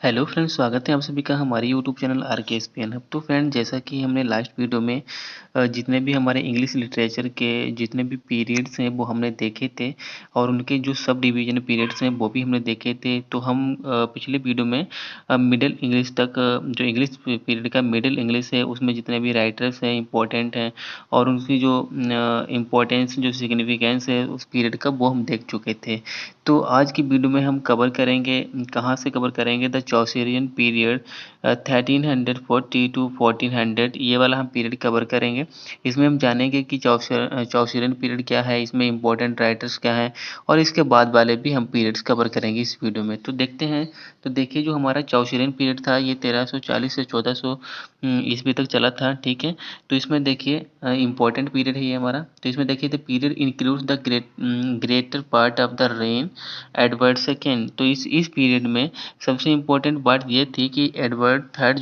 Hello friends, स्वागत है आप सभी का हमारे यूट्यूब चैनल आर के एस पी एन हब। तो फ्रेंड, जैसा कि हमने लास्ट वीडियो में जितने भी हमारे इंग्लिश लिटरेचर के जितने भी पीरियड्स हैं वो हमने देखे थे और उनके जो सब डिवीजन पीरियड्स हैं वो भी हमने देखे थे। तो हम पिछले वीडियो में मिडिल इंग्लिश तक जो इंग्लिश पीरियड का मिडिल इंग्लिश है उसमें जितने भी राइटर्स हैं इंपॉर्टेंट हैं और उनकी जो इम्पोर्टेंस जो सिग्निफिकेंस है उस पीरियड का वो हम देख चुके थे। तो आज की वीडियो में हम कवर करेंगे, कहाँ से कवर करेंगे, द चौसेरियन पीरियड 1340 टू 1400, ये वाला हम पीरियड कवर करेंगे। इसमें हम जानेंगे कि चौसेरियन पीरियड क्या है, इसमें इंपॉर्टेंट राइटर्स क्या हैं और इसके बाद वाले भी हम पीरियड्स कवर करेंगे इस वीडियो में। तो देखते हैं। तो देखिए, जो हमारा चौसेरियन पीरियड था ये 1340 से 1400 ईस्वी तक चला था। ठीक है। तो इसमें देखिए इंपॉर्टेंट पीरियड है ये हमारा। तो इसमें देखिए the period includes the greater part of the rain Edward second. तो इस पीरियड में सबसे इम्पोर्टेंट बात ये थी कि एडवर्ड थर्ड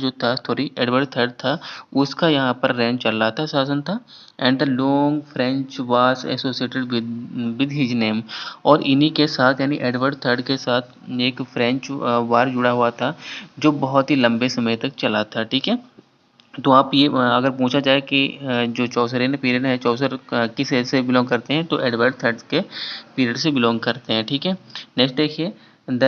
था, उसका यहाँ पर रेन चल रहा था, शासन था। And the long French was associated with his name, और इन्हीं के साथ यानी एडवर्ड थर्ड के साथ एक फ्रेंच वार जुड़ा हुआ था जो बहुत ही लंबे समय तक चला था। ठीक है। तो आप ये अगर पूछा जाए कि जो चौसरियन पीरियड है, चौसर किस एज से बिलोंग करते हैं, तो एडवर्ड थर्ड के पीरियड से बिलोंग करते हैं। ठीक है। नेक्स्ट देखिए, the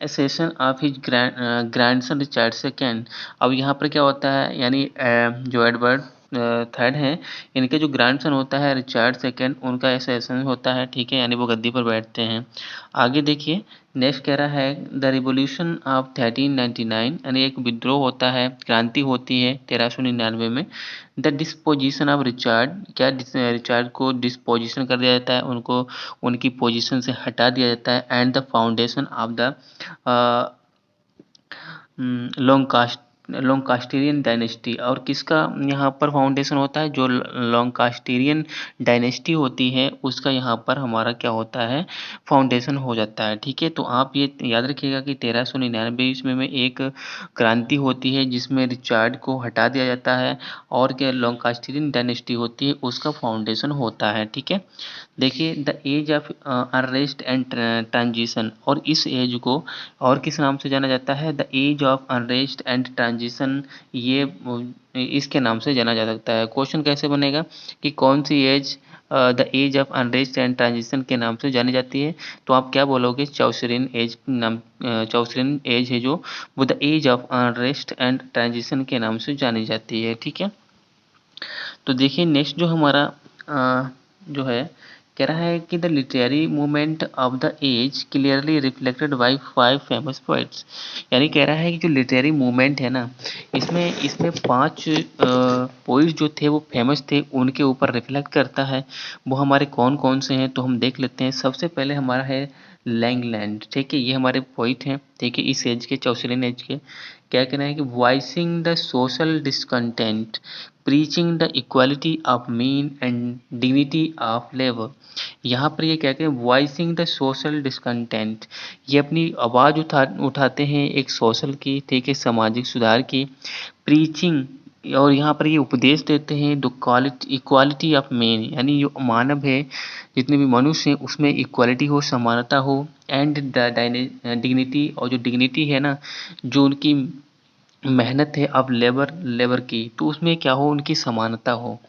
accession of his grandson Richard second. अब यहाँ पर क्या होता है, यानी जो एडवर्ड थर्ड हैं, इनके जो ग्रैंडसन होता है रिचर्ड सेकेंड, उनका एसेशन होता है। ठीक है, यानी वो गद्दी पर बैठते हैं। आगे देखिए, नेक्स्ट कह रहा है द रिवोल्यूशन ऑफ 1399, यानी एक विद्रोह होता है, क्रांति होती है 1399 में। द डिस्पोजिशन ऑफ रिचार्ड, क्या रिचार्ड को डिस्पोजिशन कर दिया जाता है, उनको उनकी पोजीशन से हटा दिया जाता है। And the foundation of the long Lancastrian dynasty, और किसका यहाँ पर फाउंडेशन होता है, जो लॉन्कास्टेरियन डायनेस्टी होती है उसका यहाँ पर हमारा क्या होता है, फाउंडेशन हो जाता है। ठीक है। तो आप ये याद रखिएगा कि 1399 ईस्वी में एक क्रांति होती है जिसमें रिचार्ड को हटा दिया जाता है और क्या लॉन्कास्टेरियन डायनेस्टी होती है उसका फाउंडेशन होता है। ठीक है। देखिए, the age of unrest and transition, और इस एज को और किस नाम से जाना जाता है, the age of unrest and transition, ये इसके नाम से जाना जा सकता है। क्वेश्चन कैसे बनेगा कि कौन सी age the age of unrest and transition के नाम से जानी जाती है, तो आप क्या बोलोगे, चौसरियन एज नाम, चौसरियन एज है जो, वो the age of unrest and transition के नाम से जानी जाती है। ठीक है। तो देखिए, नेक्स्ट जो हमारा जो है, कह रहा है कि the literary movement of the age clearly reflected by 5 famous poets, यानी कह रहा है कि जो लिटरेरी मूवमेंट है ना, इसमें इसमें 5 पोइट्स जो थे वो फेमस थे, उनके ऊपर रिफ्लेक्ट करता है। वो हमारे कौन कौन से हैं, तो हम देख लेते हैं। सबसे पहले हमारा है लैंगलैंड। ठीक है, ये हमारे पोइट हैं। ठीक है, इस एज के, चौसरियन एज के। क्या कहना है कि voicing the social discontent, preaching the equality of mean and dignity of labour. यहाँ पर ये क्या कहते हैं, वॉइसिंग द सोशल डिसकंटेंट, ये अपनी आवाज़ उठाते हैं एक सोशल की, ठीक है, सामाजिक सुधार की। प्रीचिंग, और यहाँ पर ये उपदेश देते हैं the quality equality of man, यानी जो मानव है, जितने भी मनुष्य हैं उसमें इक्वालिटी हो, समानता हो। एंड द डिग्निटी, और जो डिग्निटी है ना, जो उनकी मेहनत है अब लेबर लेबर की, तो उसमें क्या हो, उनकी समानता हो।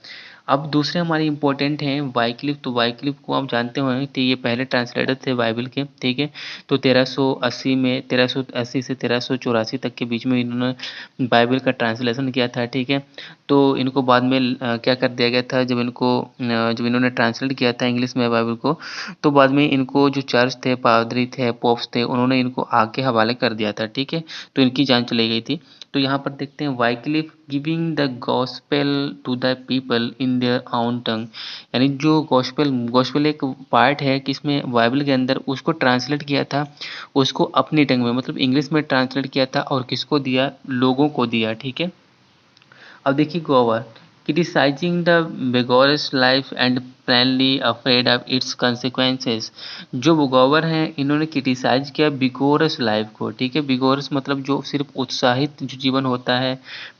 अब दूसरे हमारे इम्पोर्टेंट हैं वाइक्लिफ। तो वाइक्लिफ को आप जानते होंगे, तो ये पहले ट्रांसलेटर थे बाइबल के। ठीक है। तो 1380 से 1384 तक के बीच में इन्होंने बाइबल का ट्रांसलेशन किया था। ठीक है। तो इनको बाद में क्या कर दिया गया था, जब इन्होंने ट्रांसलेट किया था इंग्लिश में बाइबल को, तो बाद में इनको जो चर्च थे, पादरी थे, पोप्स थे, उन्होंने इनको आग के हवाले कर दिया था। ठीक है। तो इनकी जान चली गई थी। तो यहाँ पर देखते हैं Wycliffe giving the gospel to the people in their own tongue, यानी जो गॉस्पेल गॉस्पेल एक पार्ट है कि इसमें बाइबल के अंदर उसको ट्रांसलेट किया था, उसको अपनी टंग में मतलब इंग्लिश में ट्रांसलेट किया था और किसको दिया, लोगों को दिया। ठीक है। अब देखिए Gower, criticising the vigorous life and plainly afraid of its consequences। जो बुगोवर हैं इन्होंने क्रिटिसाइज किया बिगोरस लाइफ को। ठीक है। बिगोरस मतलब जो सिर्फ उत्साहित जो जीवन होता है,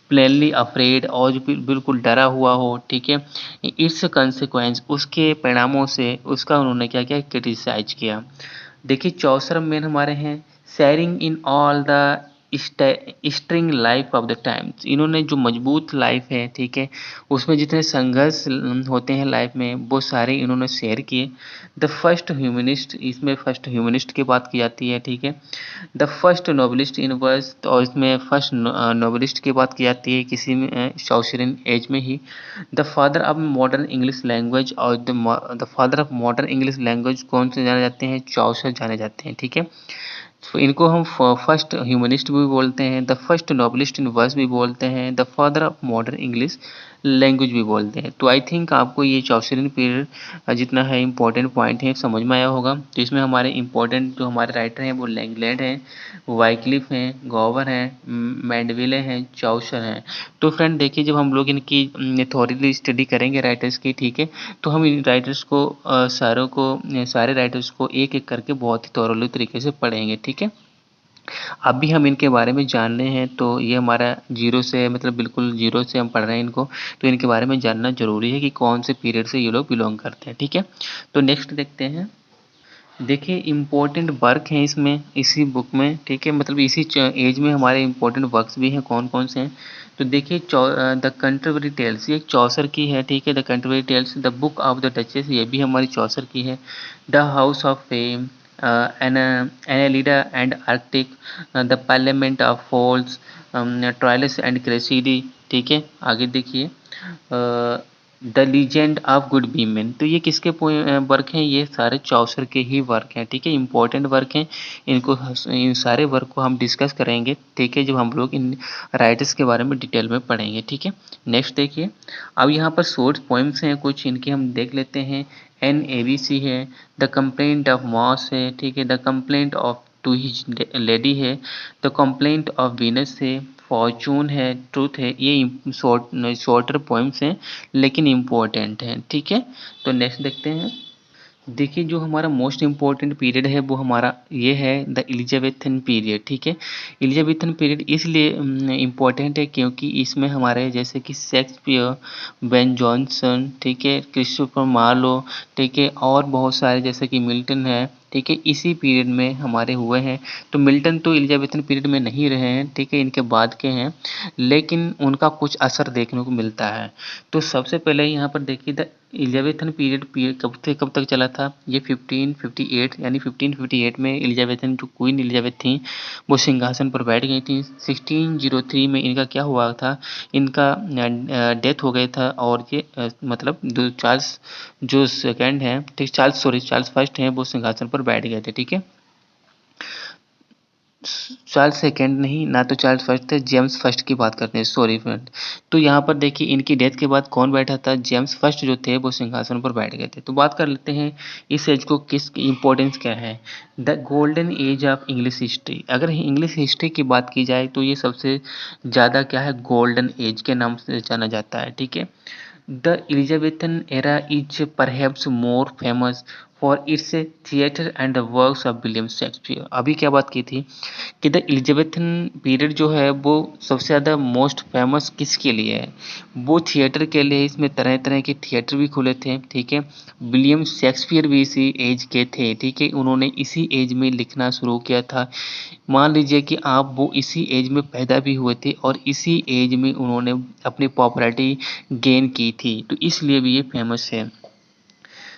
प्लेनली अफ्रेड, और जो बिल्कुल डरा हुआ हो। ठीक है। इट्स कंसिक्वेंस, उसके परिणामों से उसका उन्होंने क्या किया, क्रिटिसाइज किया। देखिए, चौसर मेन हमारे हैं sharing in all the string life of the times. इन्होंने जो मजबूत लाइफ है, ठीक है, उसमें जितने संघर्ष होते हैं लाइफ में, वो सारे इन्होंने शेयर किए। द फर्स्ट ह्यूमनिस्ट, इसमें फर्स्ट ह्यूमनिस्ट की बात की जाती है, ठीक है। The first novelist in verse, और इसमें फर्स्ट नोबलिस्ट की बात की जाती है किसी में चौसरिन एज में ही। The father of modern English language, और the father of modern English language कौन से जाने जाते हैं? चौसर जाने जाते हैं, ठीक है। तो इनको हम फर्स्ट ह्यूमनिस्ट भी बोलते हैं, the first novelist in verse भी बोलते हैं, the father of modern English language भी बोलते हैं। तो आई थिंक आपको ये चौसरिन पीरियड जितना है इंपॉर्टेंट पॉइंट है समझ में आया होगा। तो इसमें हमारे इंपॉर्टेंट जो हमारे राइटर हैं वो लैंगलैंड हैं, वाइक्लिफ हैं, गॉवर हैं, मैंडविले हैं, चौसर हैं। तो फ्रेंड देखिए, जब हम लोग इनकी थॉरली स्टडी करेंगे राइटर्स की, ठीक है, तो हम इन राइटर्स को सारे राइटर्स को एक एक करके बहुत ही थॉरली तरीके से पढ़ेंगे, ठीक है। अभी हम इनके बारे में जान रहे हैं, तो ये हमारा जीरो से, मतलब बिल्कुल जीरो से हम पढ़ रहे हैं इनको, तो इनके बारे में जानना जरूरी है कि कौन से पीरियड से ये लोग बिलोंग करते हैं, ठीक है। तो नेक्स्ट देखते हैं। देखिए इम्पोर्टेंट वर्क हैं इसमें, इसी बुक में, ठीक है, मतलब इसी एज में हमारे इम्पोर्टेंट वर्क्स भी हैं, कौन कौन से हैं। तो देखिए द कंट्रवरी टेल्स, ये एक चौसर की है, ठीक है, the Canterbury tales, the book of the duchess, ये भी हमारी चौसर की है। The house of fame, Anelida and Arcite, the parliament of fowls, Troilus and Criseyde, ठीक है। आगे देखिए the legend of good women, तो ये किसके वर्क हैं? ये सारे चौसर के ही वर्क हैं, ठीक है, इंपॉर्टेंट वर्क हैं। इन सारे वर्क को हम डिस्कस करेंगे, ठीक है, जब हम लोग इन राइटर्स के बारे में डिटेल में पढ़ेंगे, ठीक है। नेक्स्ट देखिए, अब यहाँ पर शॉर्ट पोइम्स हैं कुछ, इनके हम देख लेते हैं। NABC है, द कंप्लेंट ऑफ मॉस है, ठीक है, the complaint of to his lady है, द कंप्लेंट ऑफ वीनस है, फॉर्चून है, ट्रूथ है। ये शॉर्टर पोइम्स हैं लेकिन इम्पोर्टेंट हैं, ठीक है। तो नेक्स्ट देखते हैं। देखिए जो हमारा मोस्ट इम्पॉर्टेंट पीरियड है वो हमारा ये है द एलिजाबेथन पीरियड, ठीक है। एलिजाबेथन पीरियड इसलिए इम्पॉर्टेंट है क्योंकि इसमें हमारे जैसे कि शेक्सपियर, बेन जॉनसन, ठीक है, क्रिस्टोफर मार्लो, ठीक है, और बहुत सारे जैसे कि मिल्टन है, ठीक है, इसी पीरियड में हमारे हुए हैं। तो मिल्टन तो एलिजाबेथन पीरियड में नहीं रहे हैं, ठीक है, इनके बाद के हैं, लेकिन उनका कुछ असर देखने को मिलता है। तो सबसे पहले यहाँ पर देखिए द एलिजाबेथन पीरियड कब से कब तक चला था? ये 1558, यानी 1558 में एलिजाबेथन जो क्वीन एलिजाबेथ थी वो सिंहासन पर बैठ गई थी। 1603 में इनका क्या हुआ था? इनका डेथ हो गया था, और ये मतलब जो चार्ल्स जो सेकंड है, ठीक, चार्ल्स फर्स्ट हैं, वो सिंहासन पर बैठ गए थे, ठीक है। चार्ल्स सेकंड नहीं, ना तो चार्ल्स फर्स्ट थे, जेम्स फर्स्ट की बात करते हैं, सॉरी फ्रेंड। तो यहाँ पर देखिए इनकी डेथ के बाद कौन बैठा था? जेम्स फर्स्ट जो थे वो सिंहासन पर बैठ गए थे। तो बात कर लेते हैं इस एज को, किस इंपॉर्टेंस क्या है। The golden age of English history, अगर इंग्लिश हिस्ट्री की बात की जाए तो ये सबसे ज़्यादा क्या है? गोल्डन एज के नाम से जाना जाता है, ठीक है। The Elizabethan era is perhaps more famous for its theatre and the works of William Shakespeare। अभी क्या बात की थी कि द एलिजाबेथन पीरियड जो है वो सबसे ज़्यादा मोस्ट फेमस किसके लिए है? वो थिएटर के लिए। इसमें तरह तरह के थिएटर भी खुले थे, ठीक है। विलियम शेक्सपियर भी इसी एज के थे, ठीक है, उन्होंने इसी एज में लिखना शुरू किया था। मान लीजिए कि आप वो इसी एज में पैदा भी हुए थे और इसी एज में उन्होंने अपनी पॉपुलैरिटी गेन की थी, तो इसलिए भी ये फेमस है।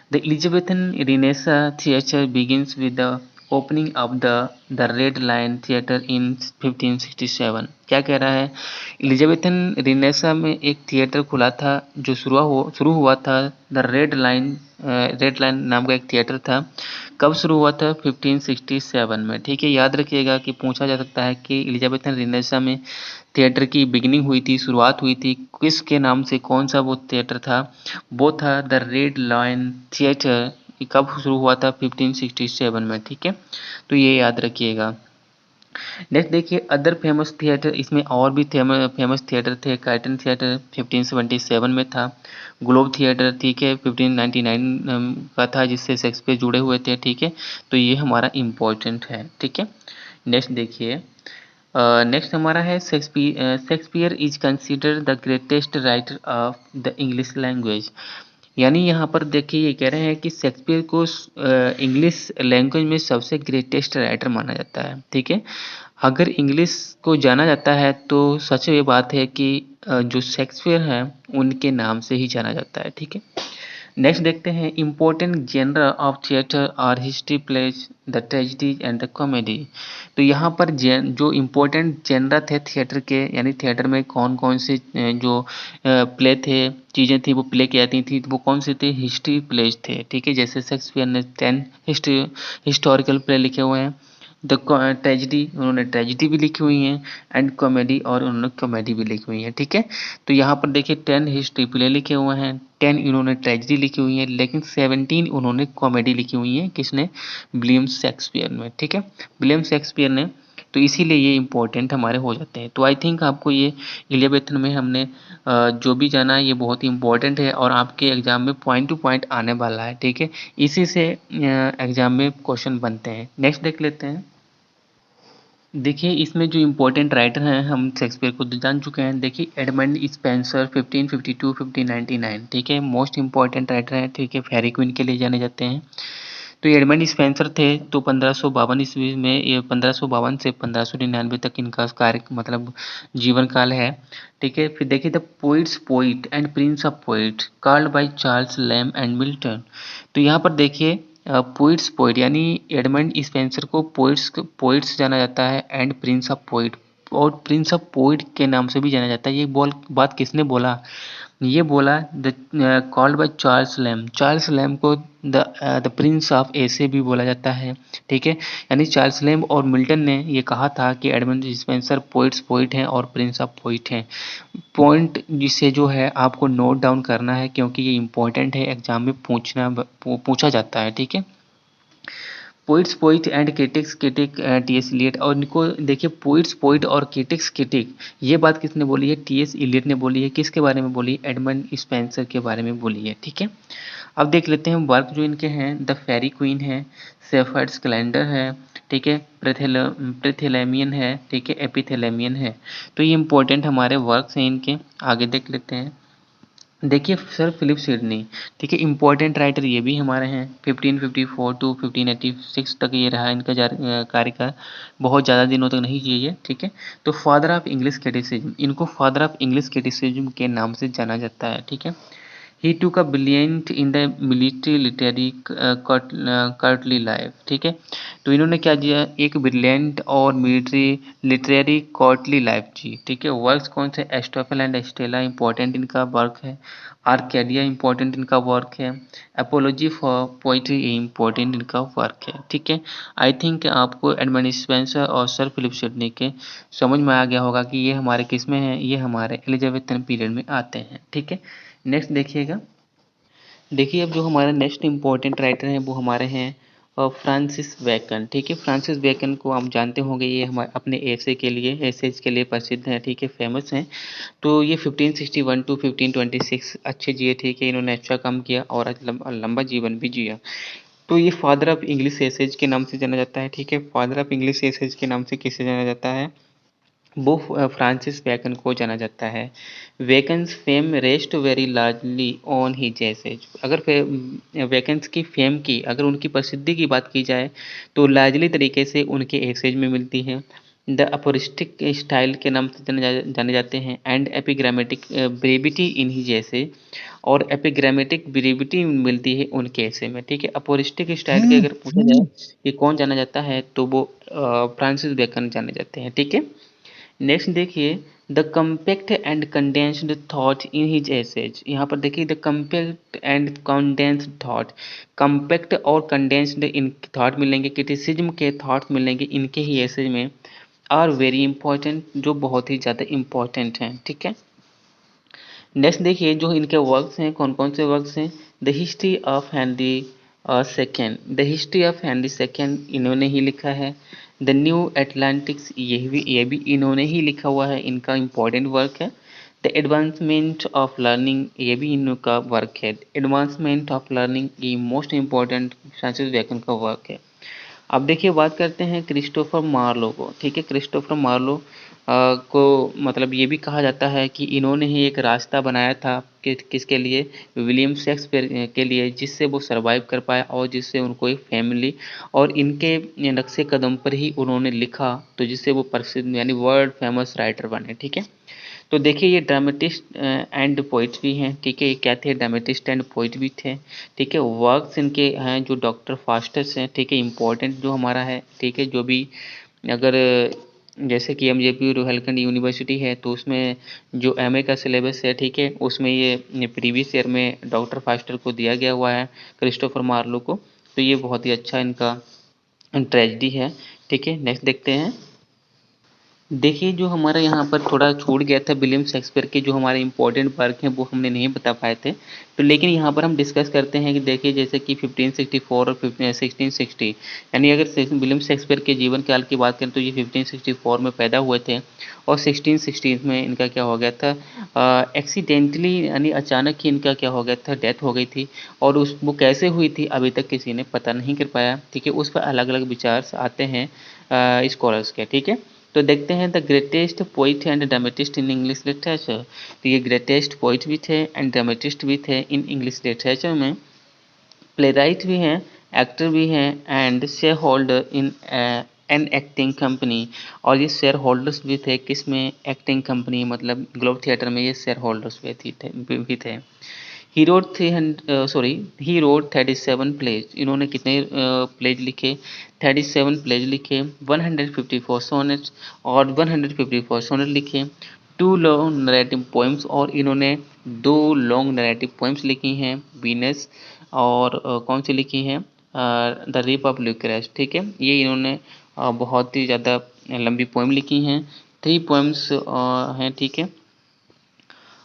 The Elizabethan Renaissance theatre begins with the opening of the Red Lion Theatre in 1567। क्या कह रहा है? एलिजाबेथन रिनेसा में एक थिएटर खुला था जो शुरू हुआ था, द रेड लाइन नाम का एक थिएटर था। कब शुरू हुआ था? 1567 में, ठीक है। याद रखिएगा कि पूछा जा सकता है कि एलिजाबेथन रिनेसा में थिएटर की बिगिनिंग हुई थी, शुरुआत हुई थी किसके नाम से? कौन सा वो थिएटर था? वो था द रेड लायन थिएटर। कब शुरू हुआ था? 1567 में, ठीक है। तो ये याद रखिएगा। नेक्स्ट देखिए अदर फेमस थिएटर, इसमें और भी फेमस थिएटर थे। कर्टन थिएटर 1577 में था। ग्लोब थिएटर, ठीक है, 1599 का था, जिससे शेक्सपियर जुड़े हुए थे, ठीक है। तो ये हमारा इम्पोर्टेंट है, ठीक है। नेक्स्ट देखिए, नेक्स्ट हमारा है Shakespeare is considered the greatest writer of the English language. यानी यहाँ पर देखिए ये कह रहे हैं कि शेक्सपियर को इंग्लिश लैंग्वेज में सबसे ग्रेटेस्ट राइटर माना जाता है, ठीक है। अगर इंग्लिश को जाना जाता है तो सच ये बात है कि जो शेक्सपियर हैं उनके नाम से ही जाना जाता है, ठीक है। नेक्स्ट देखते हैं इम्पोर्टेंट जेनर ऑफ थिएटर और history plays the tragedy and the comedy. तो यहाँ पर जो इम्पोर्टेंट जेनर थे थिएटर के, यानी थिएटर में कौन कौन से जो प्ले थे, चीज़ें थी वो प्ले की जाती थी, तो वो कौन से थे, हिस्ट्री प्लेज थे, ठीक है। जैसे शेक्सपियर ने 10 हिस्टोरिकल प्ले लिखे हुए हैं। द ट्रेजिडी, उन्होंने ट्रेजिडी भी लिखी हुई है, एंड कॉमेडी, और उन्होंने कॉमेडी भी लिखी हुई है, ठीक है। तो यहाँ पर देखिए 10 हिस्ट्री प्ले लिखे हुए हैं, 10 इन्होंने ट्रेजिडी लिखी हुई है, लेकिन 17 उन्होंने कॉमेडी लिखी हुई है। किसने, विलियम शेक्सपियर ने, ठीक है, विलियम शेक्सपियर ने। तो इसीलिए ये इंपॉर्टेंट हमारे हो जाते हैं। तो आई थिंक आपको ये इलेवेंथ में हमने जो भी जाना है ये बहुत ही इंपॉर्टेंट है, और आपके एग्जाम में पॉइंट टू पॉइंट आने वाला है, ठीक है। इसी से एग्जाम में क्वेश्चन बनते हैं। नेक्स्ट देख लेते हैं। देखिए इसमें जो इम्पोर्टेंट राइटर हैं, हम शेक्सपियर को तो जान चुके हैं। देखिए एडमंड स्पेंसर 1552 1599, ठीक है, मोस्ट इम्पॉर्टेंट राइटर हैं, ठीक है, फेरी क्वीन के लिए जाने जाते हैं। तो ये एडमंड स्पेंसर थे, तो 1552 ईस्वी में, ये 1552 से 1599 तक इनका कार्य मतलब जीवन काल है, ठीक है। फिर देखिए the poet's poet and prince of poet called by Charles Lamb and Milton. तो यहाँ पर देखिए पोइट्स पोइट यानी एडमंड स्पेंसर को पोइट्स जाना जाता है, एंड प्रिंस ऑफ पोइट, और प्रिंस ऑफ पोइट के नाम से भी जाना जाता है। ये बात किसने बोला, ये बोला the called by Charles Lamb को द प्रिंस ऑफ एसे भी बोला जाता है, ठीक है। यानी चार्ल्स लैम और मिल्टन ने ये कहा था कि एडमंड स्पेंसर पोइट हैं और प्रिंस ऑफ पोइट हैं। पॉइंट जिसे जो है आपको नोट डाउन करना है, क्योंकि ये इंपॉर्टेंट है, एग्जाम में पूछा जाता है, ठीक है। Poet's poet and critic T S. Eliot, और इनको देखिए पोइट्स पोइट और क्रिटिक ये बात किसने बोली है, टी.एस. इलियट ने बोली है। किसके बारे में बोली, एडमंड स्पेंसर के बारे में बोली है, ठीक है। अब देख लेते हैं वर्क जो इनके हैं। द फेरी क्वीन है, सेफर्ड्स कैलेंडर है, ठीक है, प्रेथेलेमियन है, ठीक है, एपिथेलेमियन है। तो ये इंपॉर्टेंट हमारे वर्क्स हैं इनके। आगे देख लेते हैं। देखिए सर फिलिप सिडनी, ठीक है, इंपॉर्टेंट राइटर ये भी हमारे हैं। 1554 टू 1586 तक ये रहा इनका कार्यकाल, बहुत ज़्यादा दिनों तक नहीं जिए ये, ठीक है। तो फादर ऑफ इंग्लिश क्रिटिसिज्म, इनको फादर ऑफ इंग्लिश क्रिटिसिज्म के नाम से जाना जाता है, ठीक है। ही टूक a brilliant in the military literary Curtly life, ठीक है। तो इन्होंने क्या किया, एक ब्रिलियंट और मिलिट्री लिटरेरी कॉर्टली लाइफ जी, ठीक है। वर्क्स कौन से, एस्टोफेल एंड स्टेला इंपॉर्टेंट इनका वर्क है। आर्केडिया इंपॉर्टेंट इनका वर्क है। एपोलॉजी फॉर पोइट्री इंपॉर्टेंट इनका वर्क है, ठीक है। आई थिंक आपको एडमंड स्पेंसर और सर फिलिप सिडनी के समझ में आ गया होगा कि ये हमारे किस में है, ये हमारे एलिजाबेथन पीरियड में आते हैं, ठीक है। नेक्स्ट देखिएगा। देखिए अब जो हमारा नेक्स्ट इम्पोर्टेंट राइटर हैं वो हमारे हैं फ्रांसिस बेकन, ठीक है। फ्रांसिस बेकन को आप जानते होंगे, ये हमारे अपने एसेज के लिए प्रसिद्ध हैं, ठीक है, फेमस हैं। तो ये 1561 टू 1526 अच्छे जिए, ठीक है, इन्होंने अच्छा काम किया और लंबा जीवन भी जिया। तो ये फादर ऑफ इंग्लिश एसेज के नाम से जाना जाता है, ठीक है। फादर ऑफ इंग्लिश एसेज के नाम से किसे जाना जाता है, वो फ्रांसिस बेकन को जाना जाता है। Bacon's fame rest very largely on his essays. अगर बेकन्स की फेम की, अगर उनकी प्रसिद्धि की बात की जाए तो लार्जली तरीके से उनके एसेज में मिलती है। द अपोरिस्टिक स्टाइल के नाम से जाने जाते हैं, and epigrammatic brevity in his essays, और एपिग्रामेटिक ब्रेविटी मिलती है उनके एसे में, ठीक है। अपोरिस्टिक स्टाइल के अगर पूछा जाए कि कौन जाना जाता है तो वो फ्रांसिस बेकन जाने जाते हैं, ठीक है। नेक्स्ट देखिए the compact and condensed thought in his essays. यहाँ पर देखिए the compact and condensed thought, compact और कंडेंस्ड इन थॉट मिलेंगे, क्रिटिसिज्म के थॉट मिलेंगे इनके ही एसेज में, आर वेरी इंपॉर्टेंट, जो बहुत ही ज़्यादा इंपॉर्टेंट हैं, ठीक है। नेक्स्ट देखिए जो इनके वर्क्स हैं, कौन कौन से वर्क्स हैं। The history of Henry second, the history of Henry second इन्होंने ही लिखा है। द न्यू एटलांटिक्स, ये भी इन्होंने ही लिखा हुआ है, इनका इम्पोर्टेंट वर्क है। द एडवांसमेंट ऑफ लर्निंग, ये भी इनका वर्क है। एडवांसमेंट ऑफ लर्निंग ये मोस्ट इम्पोर्टेंट फ्रांसिस बेकन का वर्क है। अब देखिए बात करते हैं क्रिस्टोफर मार्लो को, ठीक है। क्रिस्टोफर मार्लो को मतलब ये भी कहा जाता है कि इन्होंने ही एक रास्ता बनाया था कि किसके लिए, विलियम शेक्सपियर के लिए, जिससे वो सरवाइव कर पाए और जिससे उनको एक फैमिली और इनके नक्शे कदम पर ही उन्होंने लिखा, तो जिससे वो प्रसिद्ध यानी वर्ल्ड फेमस राइटर बने, ठीक है। तो देखिए ये ड्रामेटिस्ट एंड पोइट भी हैं, ठीक है। ये क्या थे, ड्रामेटिस्ट एंड पोइट भी थे, ठीक है। वर्क्स इनके हैं जो डॉक्टर फास्टस हैं, ठीक है, इम्पोर्टेंट जो हमारा है, ठीक है। जो भी अगर जैसे कि एमजेपी रोहलखंड यूनिवर्सिटी है तो उसमें जो एमए का सिलेबस है, ठीक है, उसमें ये प्रीवियस ईयर में डॉक्टर फास्टर को दिया गया हुआ है, क्रिस्टोफर मार्लो को। तो ये बहुत ही अच्छा इनका ट्रेजेडी है, ठीक है। नेक्स्ट देखते हैं। देखिए जो हमारा यहाँ पर थोड़ा छूट गया था विलियम शेक्सपियर के जो हमारे इंपॉर्टेंट वर्क हैं वो हमने नहीं बता पाए थे, तो लेकिन यहाँ पर हम डिस्कस करते हैं कि देखिए जैसे कि 1564 और 1660, यानी अगर विलियम शेक्सपियर के जीवन काल की बात करें तो ये 1564 में पैदा हुए थे और 1660 में इनका क्या हो गया था, एक्सीडेंटली यानी अचानक ही इनका क्या हो गया था, डेथ हो गई थी। और उस वो कैसे हुई थी अभी तक किसी ने पता नहीं कर पाया, ठीक है। उस पर अलग अलग विचार आते हैं स्कॉलर्स के, ठीक है। तो देखते हैं the greatest poet and dramatist in English literature. तो ये ग्रेटेस्ट पोइट भी थे एंड ड्रामेटिस्ट भी थे इन इंग्लिश लिटरेचर में, प्लेराइट भी हैं, एक्टर भी हैं and share holder in an acting company. और ये शेयर होल्डर्स भी थे किसमें, एक्टिंग कंपनी मतलब ग्लोब थिएटर में ये शेयर होल्डर्स भी थे। He wrote 37 plays. इन्होंने कितने प्लेज लिखे, 37 प्लेज लिखे, 154 सोनेट्स और 154 सोनेट लिखे, 2 लॉन्ग नरेटिव पोएम्स और इन्होंने 2 लॉन्ग नरेटिव पोएम्स लिखी हैं, वीनस और कौन सी लिखी हैं, द रेप ऑफ ल्यूक्रेस, ठीक है। ये इन्होंने बहुत ही ज़्यादा लंबी पोएम लिखी हैं, 3 पोएम्स हैं, ठीक है।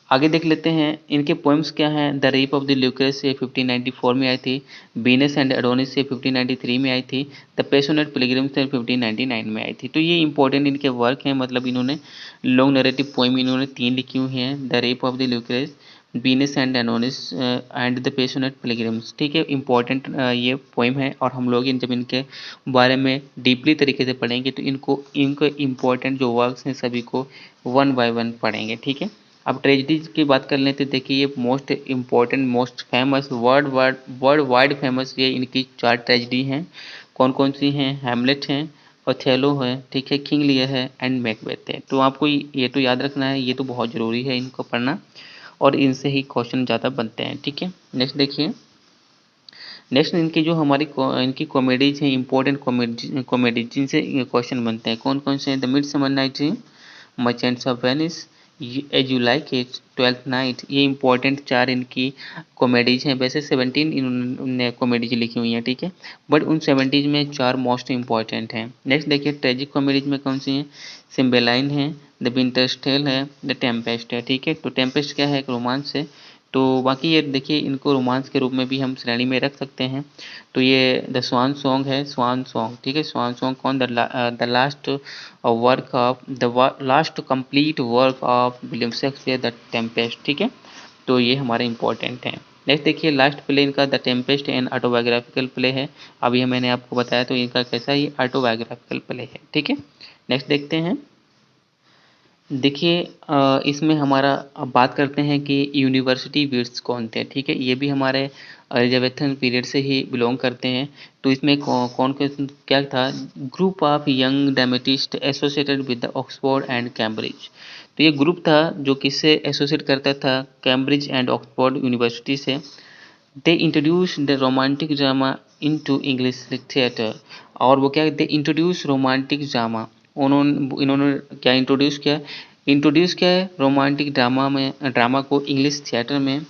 आगे देख लेते हैं इनके पोएम्स क्या हैं। द रेप ऑफ द ल्यूक्रेस से 1594 में आई थी, वीनस एंड एडोनिस से 1593 में आई थी, द पैशनेट पिलग्रिम से 1599 में आई थी। तो ये इंपॉर्टेंट इनके वर्क हैं, मतलब इन्होंने लॉन्ग नैरेटिव पोएम इन्होंने 3 लिखी हुई हैं, the rape of the Lucrece, Venus and Adonis and the passionate pilgrims, ठीक है। इंपॉर्टेंट ये पोएम है और हम लोग जब इनके बारे में डीपली तरीके से पढ़ेंगे तो इनको इम्पोर्टेंट जो वर्क्स हैं सभी को वन बाय वन पढ़ेंगे, ठीक है। अब ट्रेजेडीज की बात कर लेते, देखिए ये most important most famous world wide famous ये इनकी 4 ट्रेजेडी हैं। कौन कौन सी हैं, हैमलेट हैं, ओथेलो है, ठीक है, किंग लियर है एंड मैकबेथ है। तो आपको ये तो याद रखना है, ये तो बहुत ज़रूरी है इनको पढ़ना और इनसे ही क्वेश्चन ज़्यादा बनते हैं, ठीक है। नेक्स्ट देखिए। नेक्स्ट इनकी जो हमारी इनकी कॉमेडीज हैं, इंपॉर्टेंट कॉमेडीज जिनसे क्वेश्चन बनते हैं, कौन कौन से हैं, the midsummer night dream, merchants of Venice, as you like it, twelfth night. ये इंपॉर्टेंट 4 इनकी कॉमेडीज हैं। वैसे 17 इन्होंने कॉमेडीज लिखी हुई हैं, ठीक है, बट उन 17 में 4 मोस्ट इंपॉर्टेंट हैं। नेक्स्ट देखिए ट्रेजिक कॉमेडीज में कौन सी हैं, सिम्बेलाइन है, द विंटर्स टेल है, द टेम्पेस्ट है, ठीक है। तो टेम्पेस्ट क्या है, एक रोमांस है। तो बाकी ये देखिए इनको रोमांस के रूप में भी हम श्रेणी में रख सकते हैं। तो ये द स्वान सॉन्ग है, स्वान सॉन्ग, ठीक है। स्वान सॉन्ग कौन, the last work of the last complete work of William Shakespeare the Tempest, ठीक है। तो ये हमारे इंपॉर्टेंट हैं। नेक्स्ट देखिए लास्ट प्ले इनका the Tempest and autobiographical play है। अभी मैंने आपको बताया तो इनका कैसा ये ऑटोबायोग्राफिकल प्ले है, ठीक है। नेक्स्ट देखते हैं। देखिए इसमें हमारा अब बात करते हैं कि यूनिवर्सिटी वीड्स कौन थे, ठीक है। ये भी हमारे एलिजाबेथन पीरियड से ही बिलोंग करते हैं। तो इसमें कौन क्या था, group of young dramatist associated with the Oxford and Cambridge. तो ये ग्रुप था जो किससे एसोसिएट करता था, कैम्ब्रिज एंड ऑक्सफोर्ड यूनिवर्सिटी से। They introduce the romantic drama into English theatre. और वो क्या, दे इंट्रोड्यूस रोमांटिक ड्रामा, इन्होंने क्या इंट्रोड्यूस किया है रोमांटिक ड्रामा को इंग्लिश थिएटर में।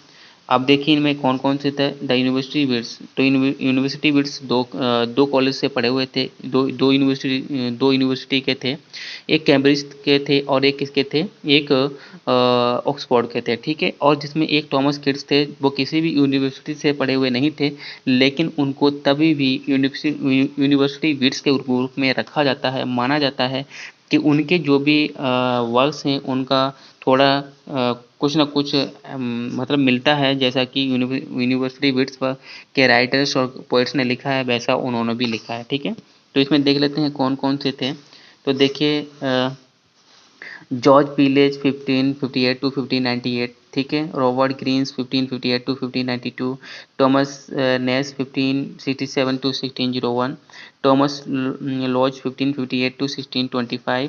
अब देखिए इनमें कौन कौन से थे, द यूनिवर्सिटी विड्स। तो यूनिवर्सिटी विड्स दो कॉलेज से पढ़े हुए थे, दो यूनिवर्सिटी के थे, एक कैम्ब्रिज के थे और एक किसके थे, एक ऑक्सफोर्ड के थे, ठीक है। और जिसमें एक थॉमस किड्स थे, वो किसी भी यूनिवर्सिटी से पढ़े हुए नहीं थे, लेकिन उनको तभी भी यूनिवर्सिटी विड्स के ग्रुप में रखा जाता है, माना जाता है कि उनके जो भी वर्क्स हैं उनका थोड़ा कुछ ना कुछ मतलब मिलता है, जैसा कि यूनिवर्सिटी विड्स पर के राइटर्स और पोइट्स ने लिखा है वैसा उन्होंने भी लिखा है, ठीक है। तो इसमें देख लेते हैं कौन कौन से थे। तो देखिए जॉर्ज पीलेज 1558 टू 1598, ठीक है। Robert Greens 1558 to 1592, Thomas Nashe 1567 to 1601, Thomas Lodge 1558 to 1625,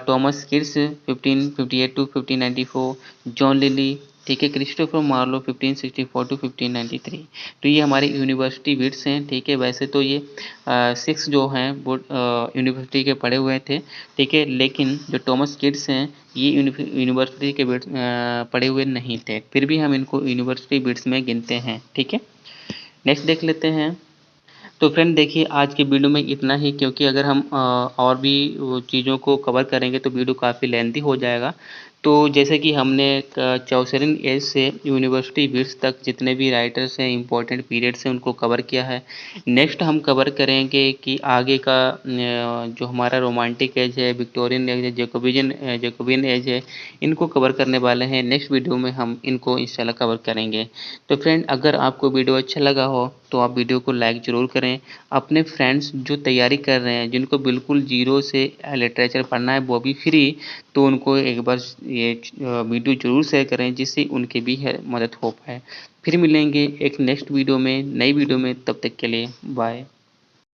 Thomas Kyd's 1558 to 1594, John Lyly, ठीक है। Christopher Marlowe 1564 to 1593। तो ये हमारे यूनिवर्सिटी बिट्स हैं, ठीक है। वैसे तो ये 6 जो हैं वो यूनिवर्सिटी के पढ़े हुए थे, ठीक है। लेकिन जो थॉमस किट्स हैं ये यूनिवर्सिटी के बिट्स पढ़े हुए नहीं थे, फिर भी हम इनको यूनिवर्सिटी बिट्स में गिनते हैं, ठीक है। नेक्स्ट देख लेते हैं। तो फ्रेंड देखिए आज के वीडियो में इतना ही, क्योंकि अगर हम और भी वो चीज़ों को कवर करेंगे तो वीडियो काफ़ी लेंथी हो जाएगा। तो जैसे कि हमने चौसरिन एज से यूनिवर्सिटी बिट्स तक जितने भी राइटर्स हैं, इम्पोर्टेंट पीरियड्स हैं, उनको कवर किया है। नेक्स्ट हम कवर करेंगे कि आगे का जो हमारा रोमांटिक एज है, विक्टोरियन एज है, जैकोबियन एज है, इनको कवर करने वाले हैं। नेक्स्ट वीडियो में हम इनको इंशाल्लाह कवर करेंगे। तो फ्रेंड अगर आपको वीडियो अच्छा लगा हो तो आप वीडियो को लाइक ज़रूर करें। अपने फ्रेंड्स जो तैयारी कर रहे हैं, जिनको बिल्कुल जीरो से लिटरेचर पढ़ना है वो भी फ्री, तो उनको एक बार ये वीडियो ज़रूर शेयर करें जिससे उनकी भी मदद हो पाए। फिर मिलेंगे एक नेक्स्ट वीडियो में, नई वीडियो में, तब तक के लिए बाय।